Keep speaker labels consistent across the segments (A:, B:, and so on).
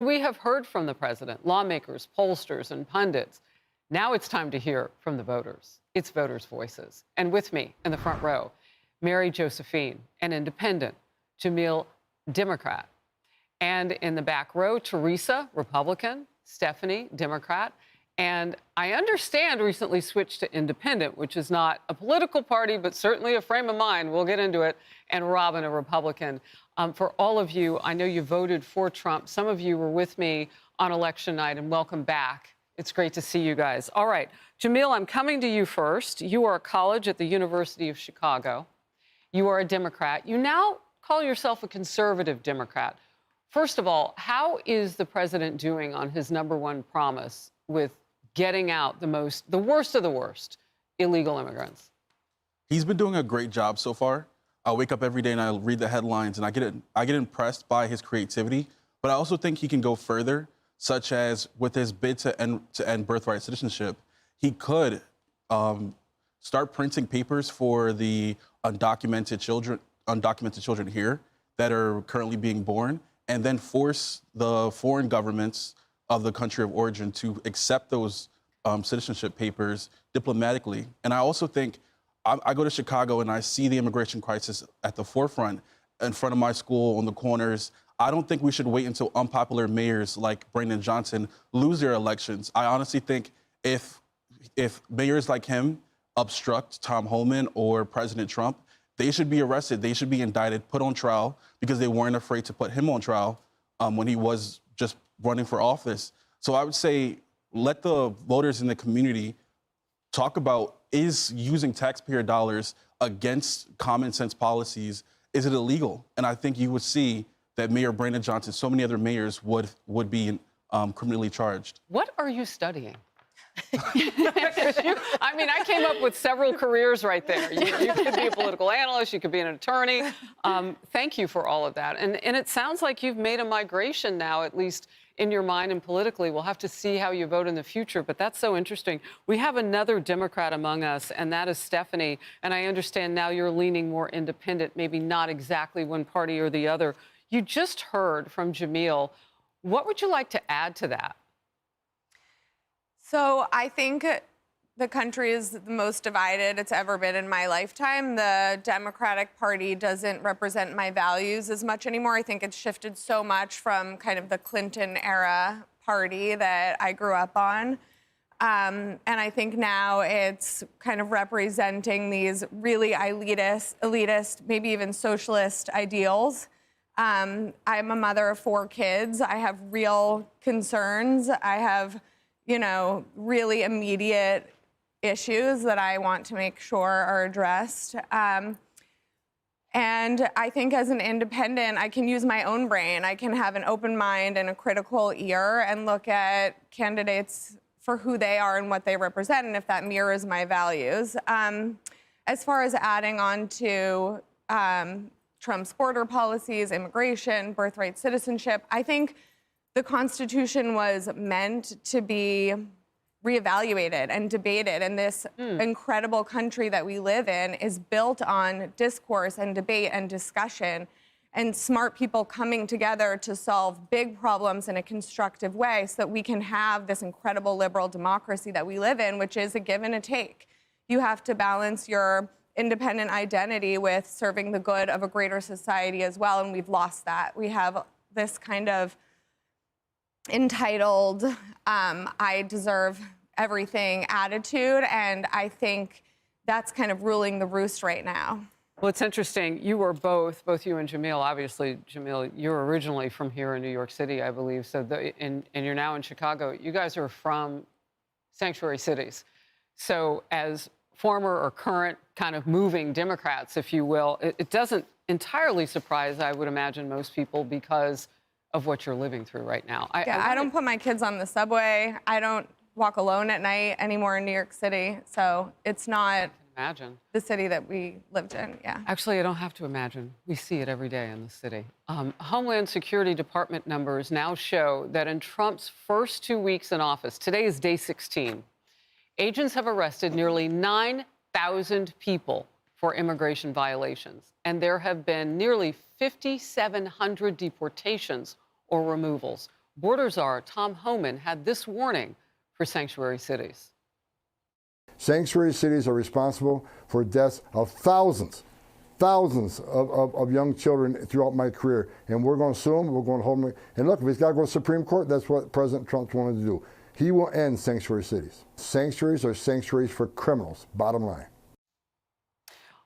A: We have heard from the president, lawmakers, pollsters, and pundits. Now it's time to hear from the voters. It's voters' voices. And with me in the front row, Mary Josephine, an independent, Jamil, Democrat. And in the back row, Teresa, Republican, Stephanie, Democrat. And I understand recently switched to independent, which is not a political party, but certainly a frame of mind. We'll get into it. And Robin, a Republican. For all of you, I know you voted for Trump. Some of you were with me on election night, and welcome back. It's great to see you guys. All right, Jamil, I'm coming to you first. You are a college at the University of Chicago. You are a Democrat. You now call yourself a conservative Democrat. First of all, how is the president doing on his #1 promise with getting out the worst of the worst illegal immigrants?
B: He's been doing a great job so far. I wake up every day and I read the headlines and I get impressed by his creativity, but I also think he can go further, such as with his bid to end birthright citizenship. He could start printing papers for the undocumented children here that are currently being born, and then force the foreign governments of the country of origin to accept those citizenship papers diplomatically. And I also think I go to Chicago and I see the immigration crisis at the forefront in front of my school on the corners. I don't think we should wait until unpopular mayors like Brandon Johnson lose their elections. I honestly think if mayors like him obstruct Tom Homan or President Trump, they should be arrested. They should be indicted, put on trial, because they weren't afraid to put him on trial when he was just running for office. So I would say let the voters in the community talk about, is using taxpayer dollars against common sense policies, is it illegal? And I think you would see that Mayor Brandon Johnson, so many other mayors would be criminally charged.
A: What are you studying? I came up with several careers right there. You could be a political analyst, you could be an attorney. Thank you for all of that. And it sounds like you've made a migration now, at least in your mind and politically. We'll have to see how you vote in the future, but that's so interesting. We have another Democrat among us, and that is Stephanie. And I understand now you're leaning more independent, maybe not exactly one party or the other. You just heard from Jamil. What would you like to add to that?
C: So I think the country is the most divided it's ever been in my lifetime. The Democratic Party doesn't represent my values as much anymore. I think it's shifted so much from kind of the Clinton era party that I grew up on. And I think now it's kind of representing these really elitist, maybe even socialist ideals. I'm a mother of 4 kids. I have real concerns. I have, really immediate issues that I want to make sure are addressed. And I think as an independent, I can use my own brain. I can have an open mind and a critical ear and look at candidates for who they are and what they represent, and if that mirrors my values. As far as adding on to Trump's border policies, immigration, birthright citizenship, I think the Constitution was meant to be reevaluated and debated, and this incredible country that we live in is built on discourse and debate and discussion and smart people coming together to solve big problems in a constructive way so that we can have this incredible liberal democracy that we live in, which is a give and a take. You have to balance your independent identity with serving the good of a greater society as well, and we've lost that. We have this kind of entitled, I deserve everything attitude, and I think that's kind of ruling the roost right now.
A: Well, it's interesting. You were both you and Jamil, obviously, Jamil, you're originally from here in New York City, I believe, so and you're now in Chicago. You guys are from sanctuary cities. So as former or current kind of moving Democrats, if you will, it doesn't entirely surprise, I would imagine, most people because of what you're living through right now.
C: I don't put my kids on the subway. I don't walk alone at night anymore in New York City. So it's not the city that we lived in, yeah.
A: Actually, I don't have to imagine. We see it every day in the city. Homeland Security Department numbers now show that in Trump's first 2 weeks in office, today is day 16, agents have arrested nearly 9,000 people for immigration violations, and there have been nearly 5,700 deportations or removals. border czar Tom Homan had this warning for sanctuary cities.
D: Sanctuary cities are responsible for deaths of thousands of young children throughout my career. And we're going to sue them, we're going to hold them. And look, if he's got to go to the Supreme Court, that's what President Trump wanted to do. He will end sanctuary cities. Sanctuaries are sanctuaries for criminals, bottom line.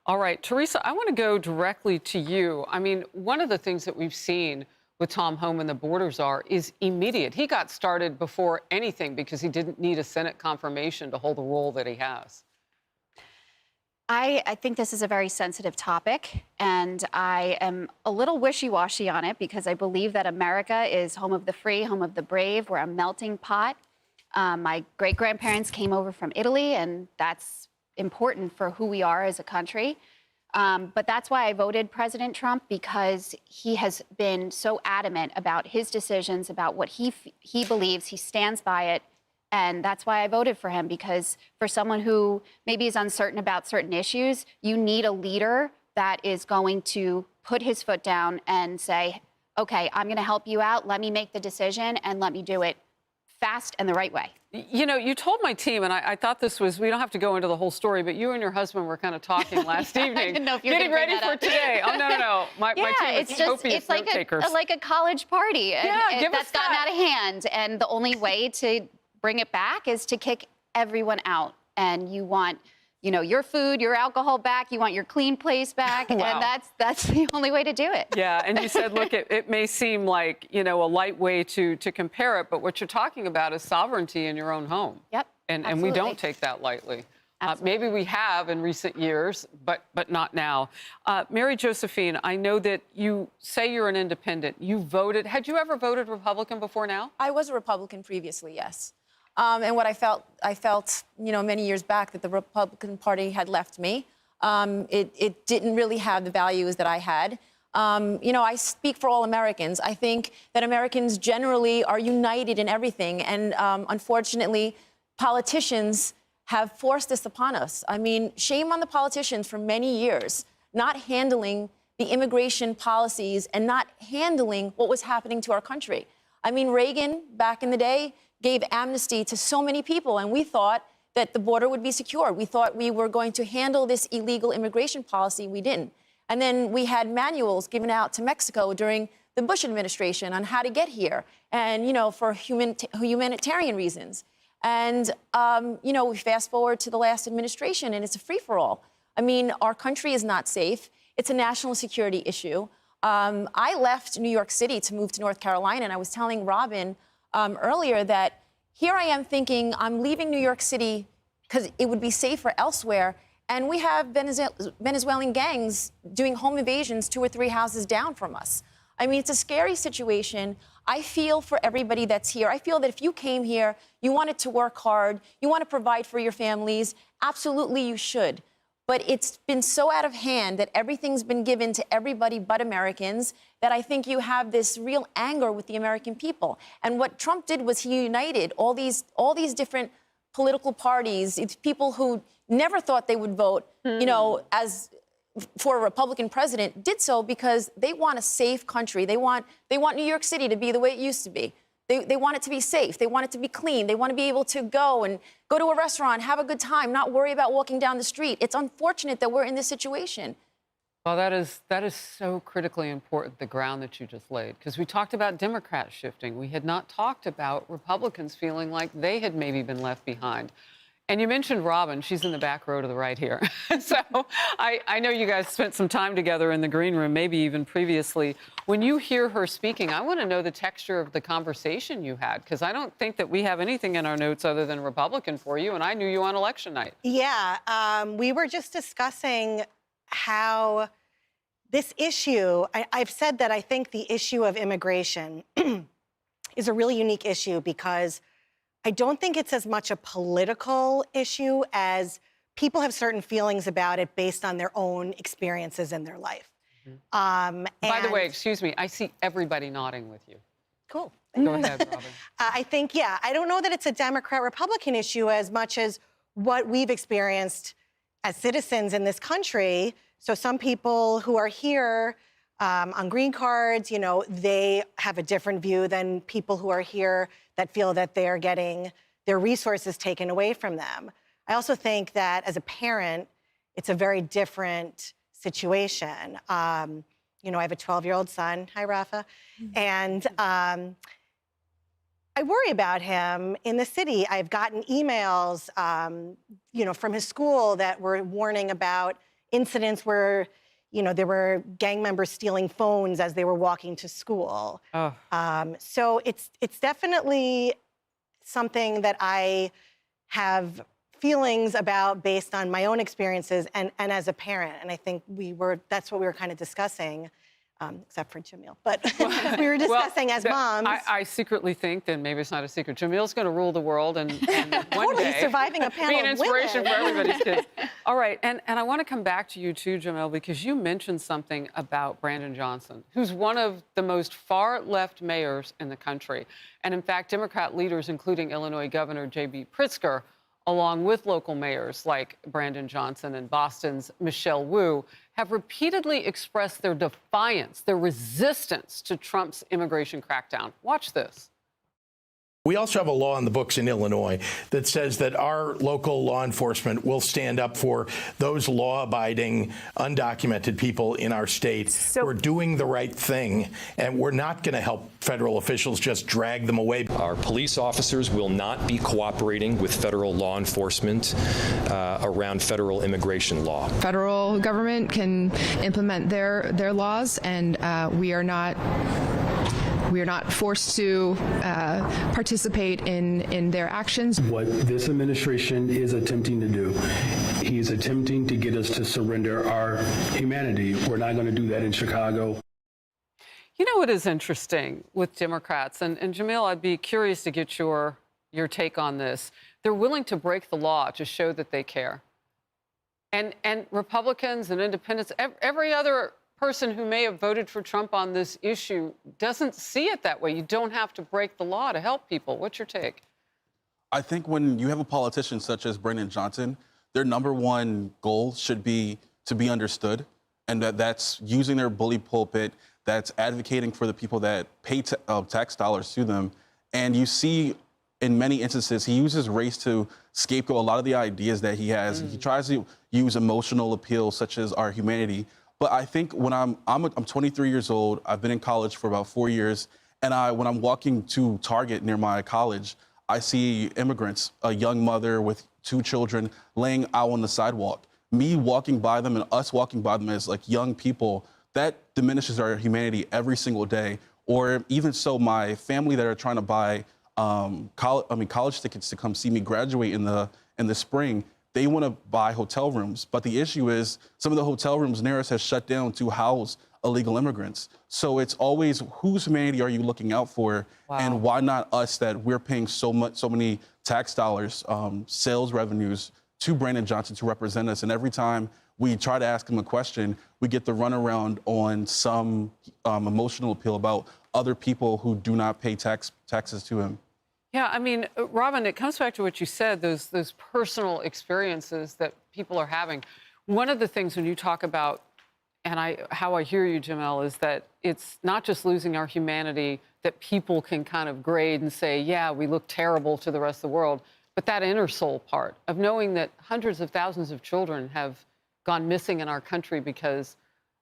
A: All right, Teresa, I want to go directly to you. I mean, one of the things that we've seen with Tom Homan, the border czar, is immediate. He got started before anything because he didn't need a Senate confirmation to hold the role that he has.
E: I think this is a very sensitive topic, and I am a little wishy-washy on it because I believe that America is home of the free, home of the brave. We're a melting pot. My great-grandparents came over from Italy, and that's important for who we are as a country. But that's why I voted President Trump, because he has been so adamant about his decisions, about what he believes. He stands by it. And that's why I voted for him, because for someone who maybe is uncertain about certain issues, you need a leader that is going to put his foot down and say, okay, I'm going to help you out. Let me make the decision and let me do it fast and the right way.
A: You know, you told my team, and I thought this was, we don't have to go into the whole story, but you and your husband were kind of talking last evening.
E: I didn't know if you were
A: getting ready for today. Oh, no. My team is copious note takers.
E: It's like a college party. And
A: that's
E: gotten out of hand. And the only way to bring it back is to kick everyone out. And you want, your food, your alcohol back. You want your clean place back.
A: Wow.
E: And that's the only way to do it.
A: Yeah, and you said, look, it may seem like, a light way to compare it, but what you're talking about is sovereignty in your own home.
E: Yep,
A: And we don't take that lightly. Maybe we have in recent years, but not now. Mary Josephine, I know that you say you're an independent. You voted. Had you ever voted Republican before now?
F: I was a Republican previously, yes. And what I felt, many years back that the Republican Party had left me. It didn't really have the values that I had. I speak for all Americans. I think that Americans generally are united in everything. And unfortunately, politicians have forced this upon us. I mean, shame on the politicians for many years, not handling the immigration policies and not handling what was happening to our country. I mean, Reagan, back in the day, gave amnesty to so many people, and we thought that the border would be secure. We thought we were going to handle this illegal immigration policy. We didn't. And then we had manuals given out to Mexico during the Bush administration on how to get here, and, for humanitarian reasons. And, we fast forward to the last administration, and it's a free-for-all. I mean, our country is not safe. It's a national security issue. I left New York City to move to North Carolina, and I was telling Robin earlier that here I am thinking I'm leaving New York City because it would be safer elsewhere. And we have Venezuelan gangs doing home invasions 2 or 3 houses down from us. I mean, it's a scary situation. I feel for everybody that's here. I feel that if you came here, you wanted to work hard, you want to provide for your families, absolutely you should. But it's been so out of hand that everything's been given to everybody but Americans that I think you have this real anger with the American people. And what Trump did was he united all these different political parties, it's people who never thought they would vote, as for a Republican president, did so because they want a safe country. They want New York City to be the way it used to be. They want it to be safe. They want it to be clean. They want to be able to go to a restaurant, have a good time, not worry about walking down the street. It's unfortunate that we're in this situation.
A: Well, that is so critically important, the ground that you just laid, because we talked about Democrats shifting. We had not talked about Republicans feeling like they had maybe been left behind. And you mentioned Robin. She's in the back row to the right here. So I know you guys spent some time together in the green room, maybe even previously. When you hear her speaking, I want to know the texture of the conversation you had, because I don't think that we have anything in our notes other than Republican for you, and I knew you on election night.
G: Yeah, we were just discussing how this issue, I've said that I think the issue of immigration is a really unique issue because I don't think it's as much a political issue as people have certain feelings about it based on their own experiences in their life.
A: Mm-hmm. By the way, excuse me, I see everybody nodding with you.
G: Cool.
A: Go ahead, Robin.
G: I think, yeah, I don't know that it's a Democrat-Republican issue as much as what we've experienced as citizens in this country. So some people who are here on green cards. You know, they have a different view than people who are here that feel that they are getting their resources taken away from them. I also think that as a parent, it's a very different situation. You know, I have a 12-year-old son. Hi, Rafa. And I worry about him in the city. I've gotten emails, you know, from his school that were warning about incidents where, you know, there were gang members stealing phones as they were walking to school.
A: Oh.
G: So it's definitely something that I have feelings about based on my own experiences and as a parent. And I think that's what we were kind of discussing, except for Jamil. But we were discussing as moms.
A: I secretly think, and maybe it's not a secret, Jamil's going to rule the world and one
G: totally
A: day
G: surviving a panel
A: be an
G: of
A: inspiration
G: women.
A: for everybody's kids. All right, and I want to come back to you too, Jamil, because you mentioned something about Brandon Johnson, who's one of the most far-left mayors in the country. And in fact, Democrat leaders, including Illinois Governor J.B. Pritzker, along with local mayors like Brandon Johnson and Boston's Michelle Wu, have repeatedly expressed their defiance, their resistance to Trump's immigration crackdown. Watch this.
H: We also have a law in the books in Illinois that says that our local law enforcement will stand up for those law-abiding, undocumented people in our state. We're doing the right thing, and we're not going to help federal officials just drag them away.
I: Our police officers will not be cooperating with federal law enforcement around federal immigration law.
J: Federal government can implement their laws, and we are not forced to participate in their actions.
K: What this administration is attempting to do, he is attempting to get us to surrender our humanity. We're not going to do that in Chicago.
A: You know what is interesting with Democrats, and Jamil, I'd be curious to get your take on this. They're willing to break the law to show that they care. And Republicans and independents, every other person who may have voted for Trump on this issue doesn't see it that way. You don't have to break the law to help people. What's your take?
B: I think when you have a politician such as Brandon Johnson, their number one goal should be to be understood, and that's using their bully pulpit, that's advocating for the people that pay tax dollars to them. And you see in many instances, he uses race to scapegoat a lot of the ideas that he has. He tries to use emotional appeal such as our humanity. But I think when I'm 23 years old, I've been in college for about 4 years, and when I'm walking to Target near my college, I see immigrants, a young mother with 2 children laying out on the sidewalk. Me walking by them and us walking by them as like young people, that diminishes our humanity every single day. Or even so, my family that are trying to buy college tickets to come see me graduate in the spring, they want to buy hotel rooms. But the issue is some of the hotel rooms near us has shut down to house illegal immigrants. So it's always, whose humanity are you looking out for? Wow. And why not us, that we're paying so many tax dollars, sales revenues to Brandon Johnson to represent us. And every time we try to ask him a question, we get the runaround on some emotional appeal about other people who do not pay taxes to him.
A: Yeah, I mean, Robin, it comes back to what you said, those personal experiences that people are having. One of the things when you talk about, and how I hear you, Jamel, is that it's not just losing our humanity that people can kind of grade and say, yeah, we look terrible to the rest of the world, but that inner soul part of knowing that hundreds of thousands of children have gone missing in our country because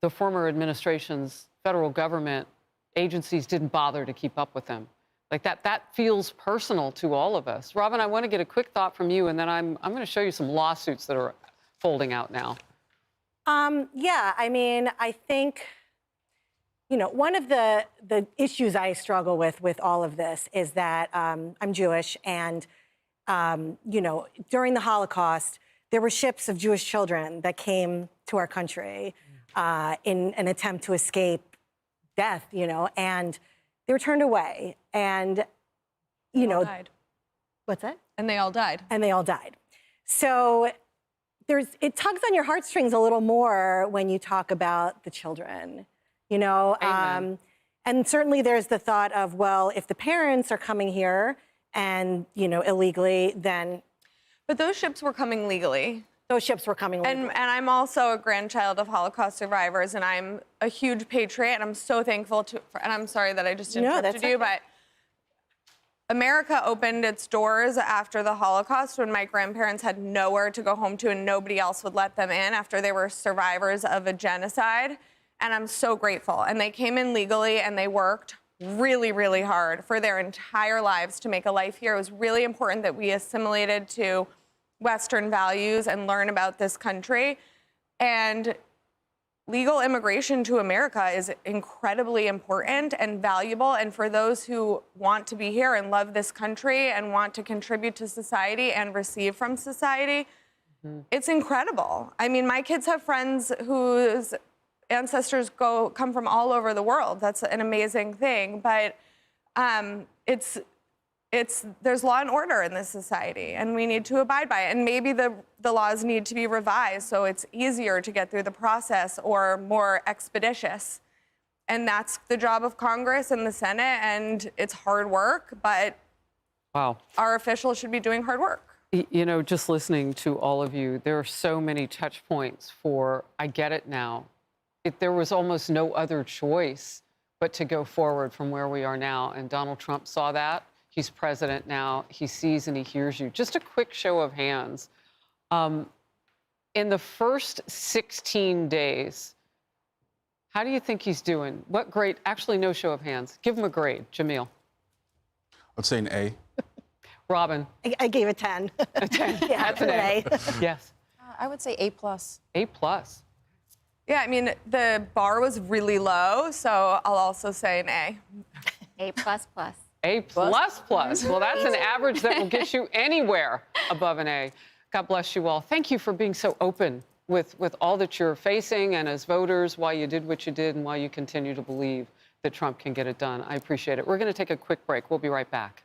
A: the former administration's federal government agencies didn't bother to keep up with them. Like that feels personal to all of us. Robin, I want to get a quick thought from you, and then I'm going to show you some lawsuits that are folding out now.
G: Yeah, I mean, I think, you know, one of the issues I struggle with all of this is that I'm Jewish, and, you know, during the Holocaust, there were ships of Jewish children that came to our country in an attempt to escape death, you know, and they were turned away. And, you know,
C: died.
G: What's that?
C: And they all died.
G: And they all died. So it tugs on your heartstrings a little more when you talk about the children, you know. And certainly there's the thought of, well, if the parents are coming here and, you know, illegally, then.
C: But those ships were coming legally.
G: those ships were coming.
C: And I'm also a grandchild of Holocaust survivors, and I'm a huge patriot, and I'm so thankful and I'm sorry that I just interrupted you, but America opened its doors after the Holocaust when my grandparents had nowhere to go home to and nobody else would let them in after they were survivors of a genocide. And I'm so grateful. And they came in legally and they worked really, really hard for their entire lives to make a life here. It was really important that we assimilated to Western values and learn about this country. And legal immigration to America is incredibly important and valuable. And for those who want to be here and love this country and want to contribute to society and receive from society, it's incredible. I mean, my kids have friends whose ancestors come from all over the world. That's an amazing thing. But there's law and order in this society, and we need to abide by it. And maybe the laws need to be revised so it's easier to get through the process or more expeditious. And that's the job of Congress and the Senate, and it's hard work, but our officials should be doing hard work.
A: You know, just listening to all of you, there are so many touch points for I get it now. There was almost no other choice but to go forward from where we are now, and Donald Trump saw that. He's president now. He sees and he hears you. Just a quick show of hands. In the first 16 days, how do you think he's doing? What grade? Actually, no show of hands. Give him a grade, Jamil.
B: I'd say an A.
G: Robin. I gave it 10.
A: A 10.
G: Yeah,
A: that's an A. Yes.
F: I would say A+.
A: A+.
C: Yeah, I mean, the bar was really low, so I'll also say an A.
E: A++.
A: A++. Well, that's an average that will get you anywhere above an A. God bless you all. Thank you for being so open with all that you're facing and as voters, why you did what you did and why you continue to believe that Trump can get it done. I appreciate it. We're going to take a quick break. We'll be right back.